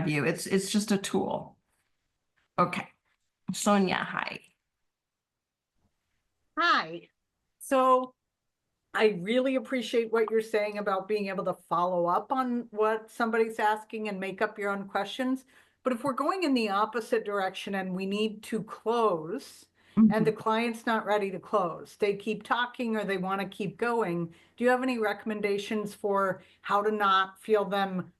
you. It's just a tool. Okay. Sonia, hi. Hi. So I really appreciate what you're saying about being able to follow up on what somebody's asking and make up your own questions. But if we're going in the opposite direction and we need to close and the client's not ready to close, they keep talking or they want to keep going, do you have any recommendations for how to not feel them,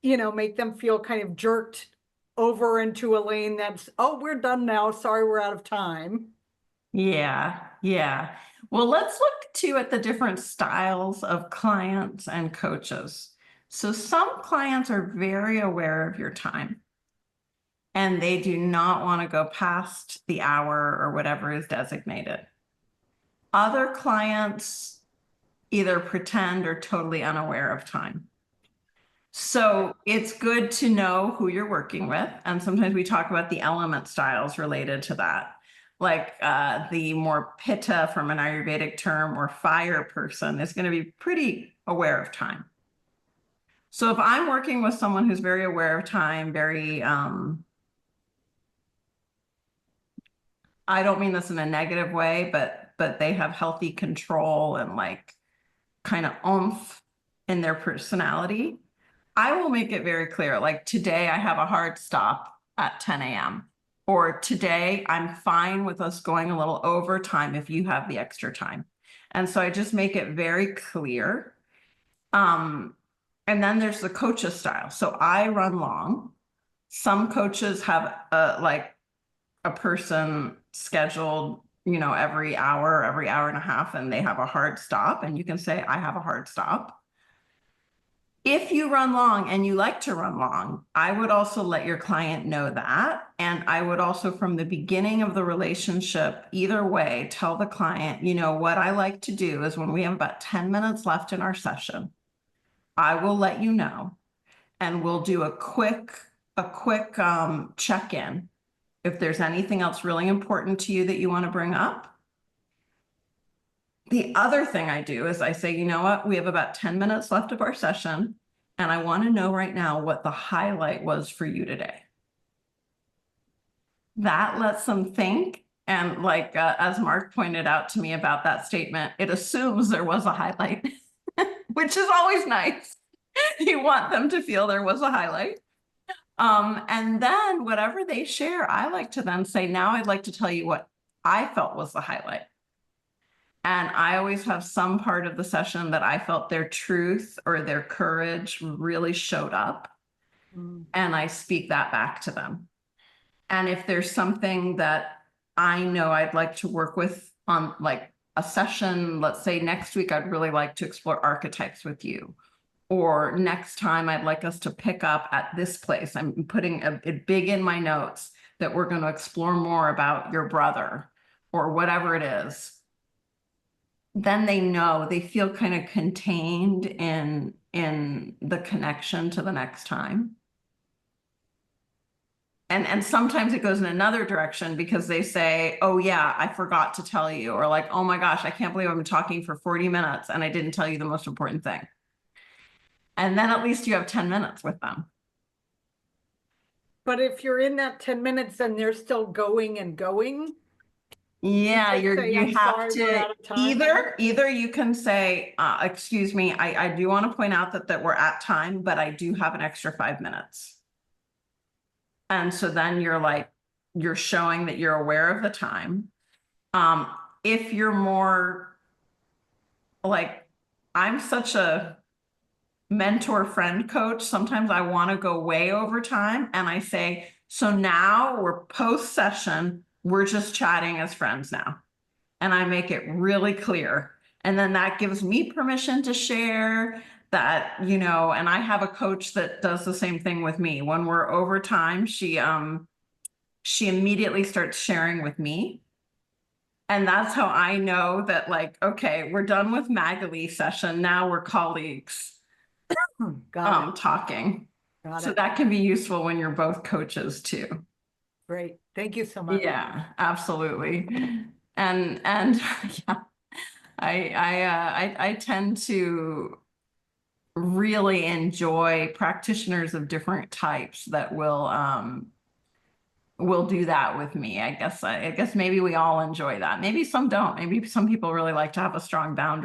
make them feel kind of jerked over into a lane that's, oh, we're done now. Sorry, we're out of time. Yeah, yeah. Well, let's look too at the different styles of clients and coaches. So some clients are very aware of your time and they do not want to go past the hour or whatever is designated. Other clients either pretend or totally unaware of time. So it's good to know who you're working with. And sometimes we talk about the element styles related to that. Like the more pitta from an Ayurvedic term or fire person is going to be pretty aware of time. So if I'm working with someone who's very aware of time, very, I don't mean this in a negative way, but they have healthy control and like kind of oomph in their personality, I will make it very clear. Like today, I have a hard stop at 10 a.m. Or today, I'm fine with us going a little overtime if you have the extra time. And so I just make it very clear. And then there's the coach's style. So I run long. Some coaches have like a person scheduled, every hour and a half, and they have a hard stop. And you can say, I have a hard stop. If you run long and you like to run long, I would also let your client know that. And I would also, from the beginning of the relationship, either way, tell the client, what I like to do is when we have about 10 minutes left in our session, I will let you know and we'll do a quick check-in. If there's anything else really important to you that you want to bring up. The other thing I do is I say, you know what, we have about 10 minutes left of our session, and I want to know right now what the highlight was for you today. That lets them think. And like, as Mark pointed out to me about that statement, it assumes there was a highlight, which is always nice. You want them to feel there was a highlight. And then whatever they share, I like to then say, now I'd like to tell you what I felt was the highlight. And I always have some part of the session that I felt their truth or their courage really showed up. And I speak that back to them. And if there's something that I know I'd like to work with on like a session, let's say next week, I'd really like to explore archetypes with you. Or next time I'd like us to pick up at this place. I'm putting it big in my notes that we're going to explore more about your brother or whatever it is. Then they know, they feel kind of contained in the connection to the next time. And sometimes it goes in another direction because they say, oh yeah, I forgot to tell you, or like, oh my gosh, I can't believe I've been talking for 40 minutes and I didn't tell you the most important thing. And then at least you have 10 minutes with them. But if you're in that 10 minutes and they're still going and going, yeah, you have to either you can say, excuse me, I do want to point out that we're at time, but I do have an extra 5 minutes. And so then you're showing that you're aware of the time. If you're more like, I'm such a mentor friend coach, sometimes I want to go way over time and I say, so now we're post session, we're just chatting as friends now. And I make it really clear. And then that gives me permission to share that, and I have a coach that does the same thing with me. When we're over time, she immediately starts sharing with me. And that's how I know that like, okay, we're done with Magali session. Now we're colleagues talking. So that can be useful when you're both coaches too. Great. Thank you so much. Yeah, absolutely. And yeah, I tend to really enjoy practitioners of different types that will do that with me. I guess maybe we all enjoy that. Maybe some don't. Maybe some people really like to have a strong boundary.